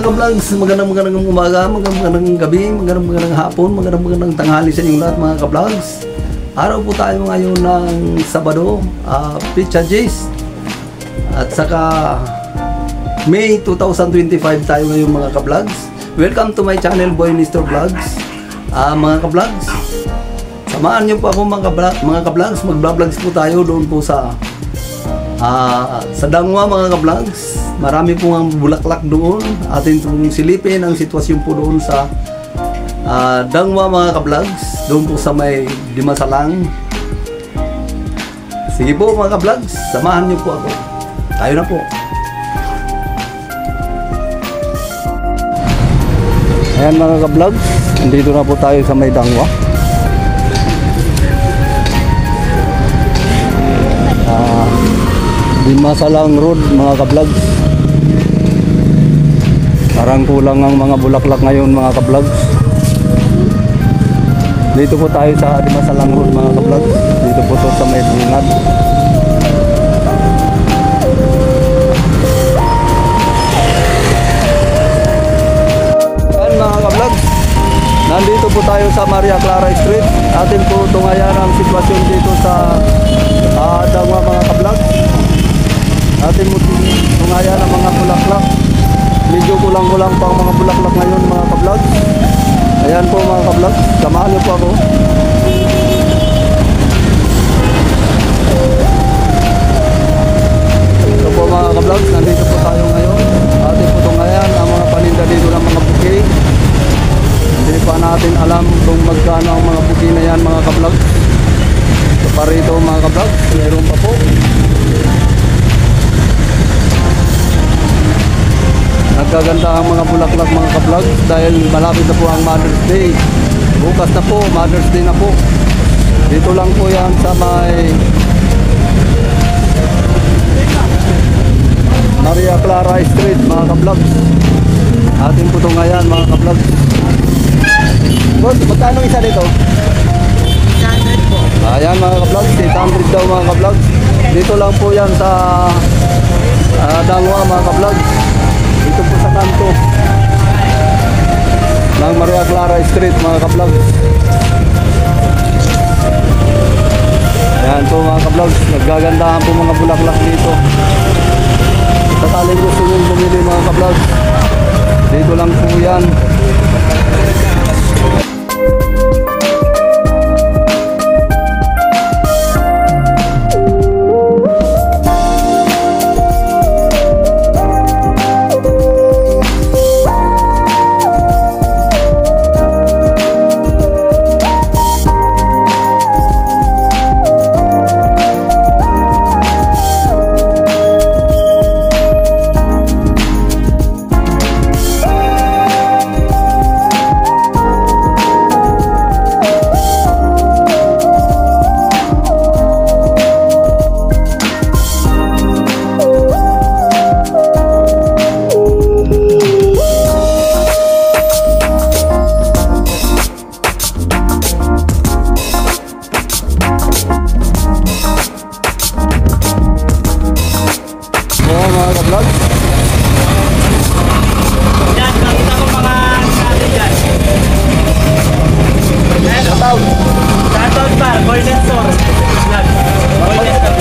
mga ka-vlogs, magandang umaga, magandang gabi, magandang hapon, magandang tanghali sa inyong lahat mga ka-vlogs. Araw po tayo ngayon ng Sabado, Pizza Days. At saka May 2025 tayo ngayon mga ka-vlogs. Welcome to my channel, Boy Nestor Vlogs. Mga ka-vlogs, samahan niyo po ako mga ka-vlogs, mag-vlogs po tayo doon po sa Dangwa mga ka-vlogs. Marami po ang bulaklak doon. Atin pong silipin ang sitwasyon po doon sa Dangwa mga ka-vlogs. Doon po sa may Dimasalang. Sige po mga ka-vlogs, samahan niyo po ako. Tayo na po. Ayan mga ka-vlogs, nandito na po tayo sa may Dangwa. Dimasalang Road mga ka-vlogs. Parang kulang ang mga bulaklak ngayon mga ka-vlogs. Dito po tayo sa Dimasalang Road mga ka-vlogs. Dito po to sa may bungad. Ayan mga ka-vlogs, nandito po tayo sa Maria Clara Street. Atin po tungayan ang sitwasyon dito sa Dangwa mga ka-vlogs. Atin mo tungayan ang mga bulaklak. Medyo kulang-kulang pa ang mga bulaklak ngayon mga ka-vlogs. Ayan po mga ka-vlogs, samahan niyo po ako. Ito po mga ka-vlogs, nandito po tayo ngayon. Atin po tungayan ang mga paninda dito ng mga buki. Hindi pa natin alam kung magkano ang mga buki na yan mga ka-vlogs. So para ito mga ka-vlogs, mayroon pa po. Nagkaganda ang mga bulaklak mga ka-vlogs dahil malapit na po ang Mother's Day. Bukas na po, Mother's Day na po. Dito lang po yan sa may Maria Clara Street mga ka-vlogs. Atin po ito ngayon mga ka-vlogs. Boss, magkano isa dito? 800 po. Ayan mga ka-vlogs, 800 daw mga ka-vlogs. Dito lang po yan sa Dangwa mga ka-vlogs. Dito po sa kanto ng Maria Clara Street mga ka-vlogs. Ayan po mga ka-vlogs, naggagandahan po mga bulaklak dito. Sakaling gusto nyo bumili mga ka-vlogs, dito lang po yan.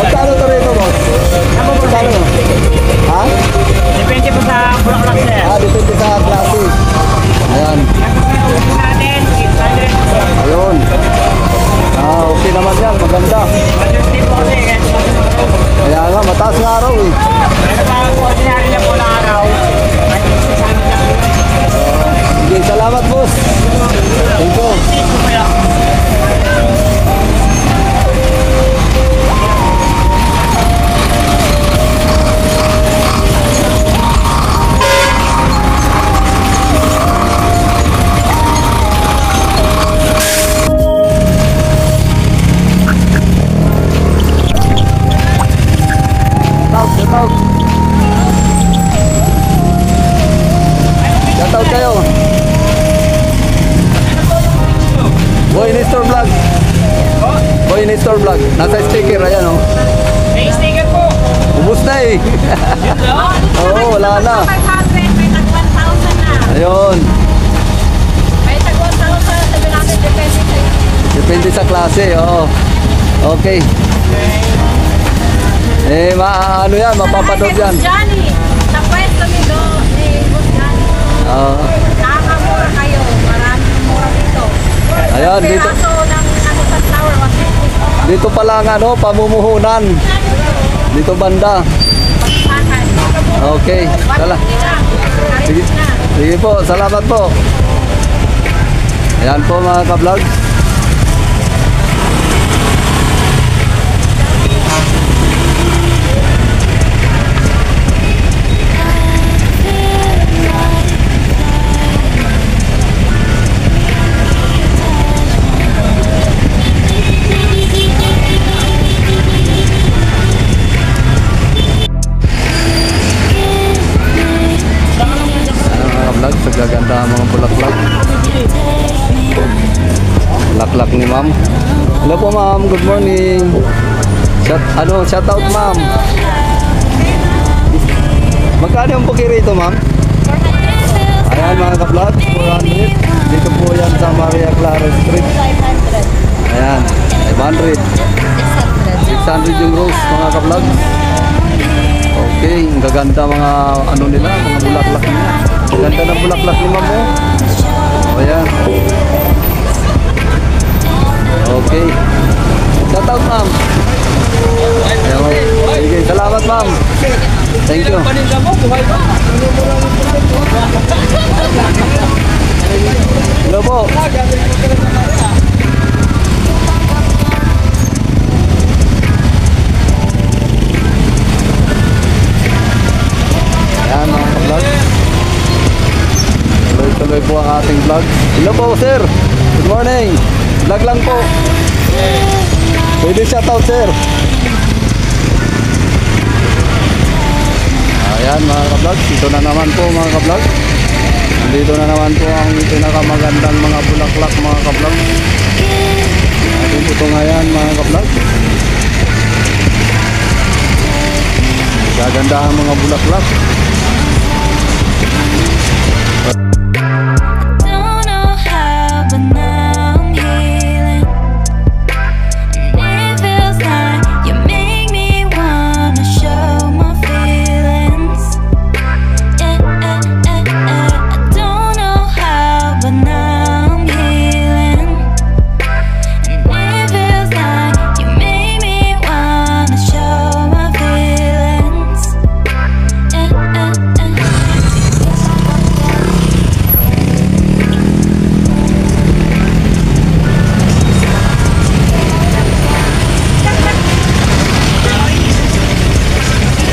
Magkano to rito boss? Ha? Depende po sa bulaklak sir. Depende sa klase. Ayan. Ayun. Okay naman yan, maganda. Kaya nga, mataas ng araw eh. Pero parang po, sinari na po ng araw. Sige, salamat boss. Thank you. Shoutout kayo. Boy Nestor Vlog. Boy Nestor Vlog. Nasa sticker, ayan o. May sticker po. Ubus na eh. Oo, wala na. 500, may tag 1,000 Ayun. May tagwan sa sabi natin, depende sa'yo. Depende sa klase, oo. Okay. Ano yan, mapapanood yan. Johnny, sa pwesto ni Boss Johnny. Oo. Nakakamura kayo. Maraming mura dito. Ayan, dito. Peraso ng sunflower, 150. Dito pa lang pamumuhunan. Dito banda. Pagpakan. Okay. Tala. Sige. Sige po, salamat po. Ayan po mga ka-vlog. Sa gaganda mga bulaklak. Bulaklak ni ma'am. Hello po ma'am, good morning. Shout out ma'am. Magkano yung buki rito ma'am? Ayan mga ka-vlog, 400. Dito po yan sa Maria Clara Street. Ayan, 500. 600 yung rose mga ka-vlog. Okay, ang gaganda mga nila, mga bulaklak nila. Ganda ng bulaklak ni ma'am mo. O yan. Okay. Shout out ma'am. Sige, salamat ma'am. Thank you. Hello po. Ayan mga ka-vlog. Tuloy po ang ating vlog. Hello po sir. Good morning. Vlog lang po. Pwede shoutout sir. Ayan mga ka-vlog. Dito na naman po mga ka-vlog. Dito na naman po ang pinakamagandang mga bulaklak mga ka-vlog. Ating ito ngayon mga ka-vlog. Gaganda ang mga bulaklak.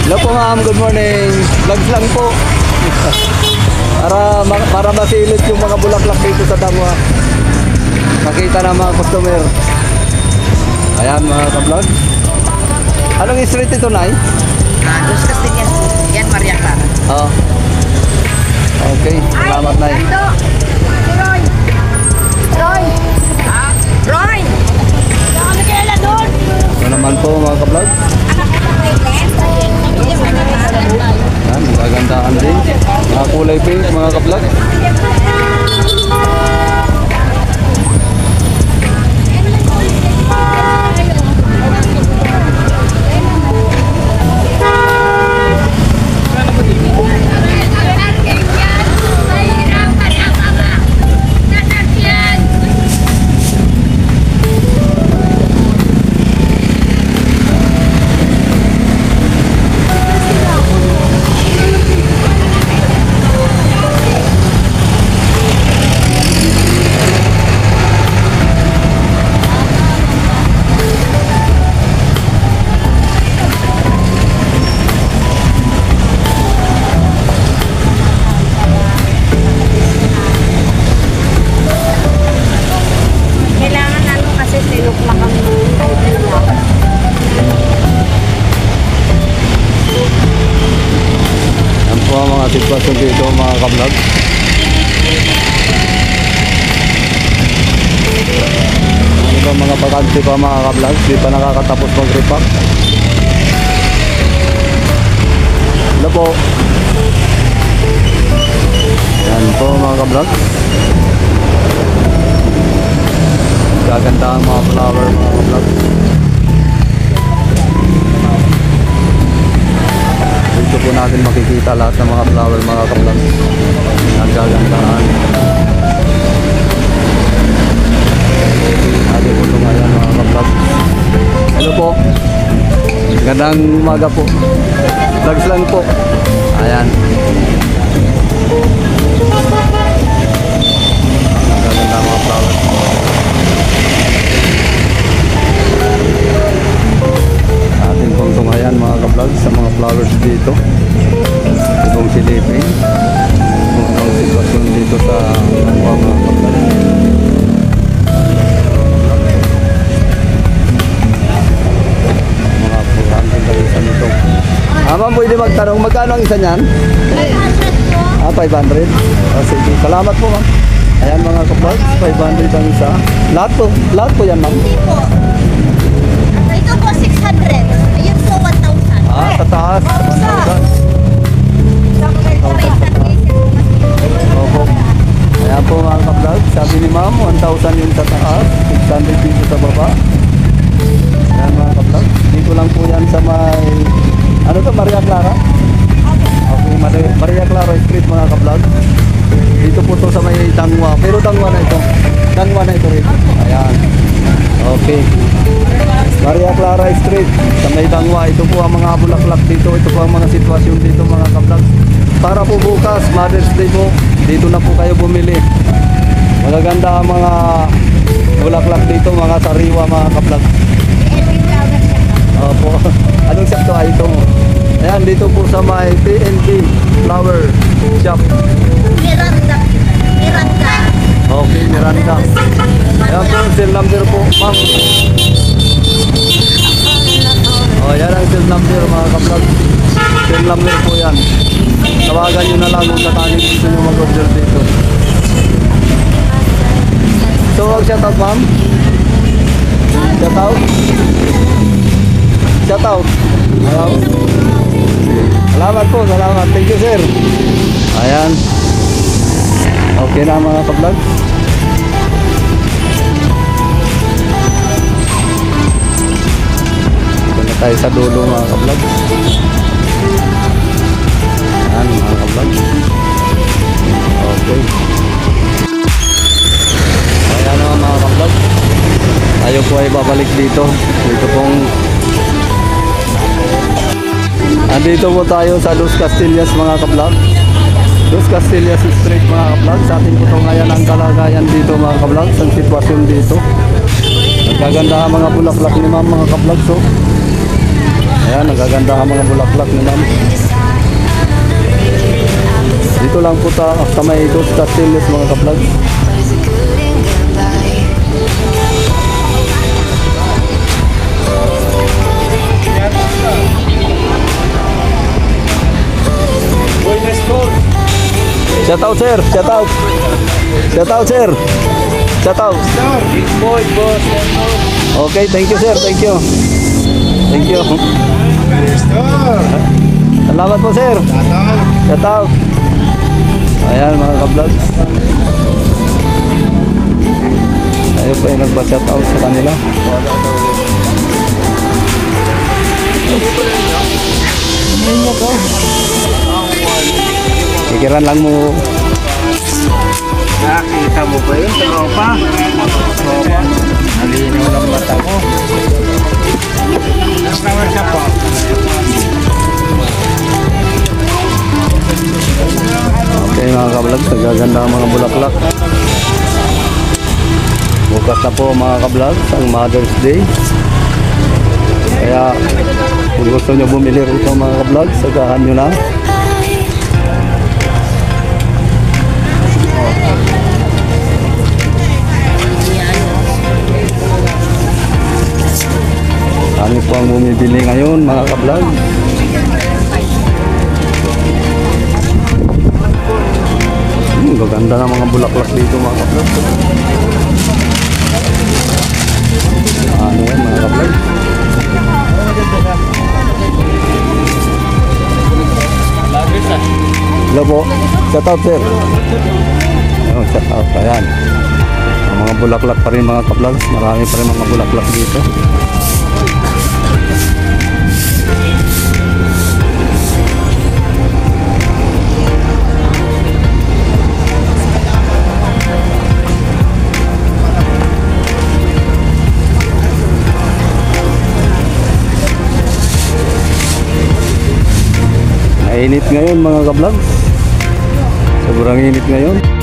Hello po ma'am, good morning. Vlogs lang po. para masilip yung mga bulaklak dito sa Damwa. Makita ng mga customer. Ayan mga ka-vlog. Anong street ito, Nay? Dos Castillas. Yan, Maria Clara. Oo. Okay, salamat Nay. Roy! Roy! Roy! Ano kailan doon? Ito naman po mga ka-vlog. Ayan, magagandaan din. Mga kulay pink mga ka-vlog. Sitwasyon dito mga ka-vlog. Ano ba mga bakante pa mga ka-vlog? Di pa nakakatapos mag-repack. Hello po. Ayan Ayan po mga ka-vlog. Gaganda ang mga flower mga ka-vlog. Dito po natin makikita lahat ng mga flower mga ka-vlog. Nagagandaan. Ate po ito ngayon mga ka-vlog. Hello po. Gandang umaga po. Vlogs lang po. Ayan. Gaganda mga flower. Atin pong tunghayan mga ka-vlog sa mga flowers dito. Ibang silipin. Kung ang sitwasyon dito sa mga ka-vlog. Mga 400 ang isa nito. Ma'am, pwede magtanong, magkano ang isa niyan? 500? Sige, salamat po ma'am. Ayan mga ka-vlog, 500 ang isa. Lahat po yan ma'am? Hindi po. Ito po 600. Ayun po 1,000. Sa taas. 1,000. Opo. Ayan po mga ka-vlog, sabi ni ma'am, 1,000 yung sa taas, 600 dito sa baba. Ayan mga ka-vlog, dito lang po yan sa may, ano to, Maria Clara? Okay, Maria Clara Street mga ka-vlog. Dito po to sa may Tangwa, pero Tangwa na ito. Tangwa na ito rin. Ayan. Okay. Maria Clara Street, sa may Tangwa. Ito po ang mga bulaklak dito. Ito po ang mga sitwasyon dito mga ka-vlog. Para po bukas, Mother's Day po, dito na po kayo bumili. Magaganda ang mga bulaklak dito, mga sariwa mga ka-vlog. Opo. Anong shop to? Ito mo. Ayan, dito po sa may PNP Flower Shop. Miranda. Okay, Miranda. Ayan po, cell number po, ma'am. Yan ang cell number mga ka-vlog. Cell number po yan. Tawagan nyo na lang kung sakaling gusto nyo mag-order dito. So, shout out ma'am. Shout out. Shout out. Hello. Salamat po, salamat. Thank you sir. Ayan. Okay na mga ka-vlog. Dito na tayo sa dulo mga ka-vlog. Ayan mga ka-vlog. Okay. Ayan naman mga ka-vlog. Tayo po ay babalik dito. Dito pong andito po tayo sa Los Castillas mga ka-vlog. Los Castillas Street mga ka-vlog. Sa atin po ito ngayon ang kalagayan dito mga ka-vlog. Ang sitwasyon dito. Nagaganda ang mga bulaklak ni ma'am mga ka-vlog. So, ayan, nagaganda ang mga bulaklak ni ma'am. Dito lang po sa may Los Castillas mga ka-vlog. Shout out sir, shout out. Shout out sir. Shout out. Boy, boss. Okay, thank you sir, thank you. Thank you. Salamat po sir. Shout out. Ayan mga ka-vlog. Tayo po yung nagpa-shout out sa kanila. Pikiran lang mo. Nakita mo ba yun? Tropa? Tropa? Nalinaw ng mata mo. Flower shop po. Okay mga ka-vlog, nagaganda ang mga bulaklak. Bukas na po mga ka-vlog, ang Mother's Day. Kaya kung gusto nyo bumili rito mga ka-vlog, sagahan nyo na. Kami po ang bumibili ngayon mga ka-vlog. Gaganda ng mga bulaklak dito mga ka-vlog. Ano yan mga ka-vlog? Hello po. Shout out, sir. Ayun, shout out. Ayan. Ang mga bulaklak pa rin mga ka-vlogs. Marami pa rin mga bulaklak dito. Mainit ngayon mga ka-vlogs. Sobrang init ngayon.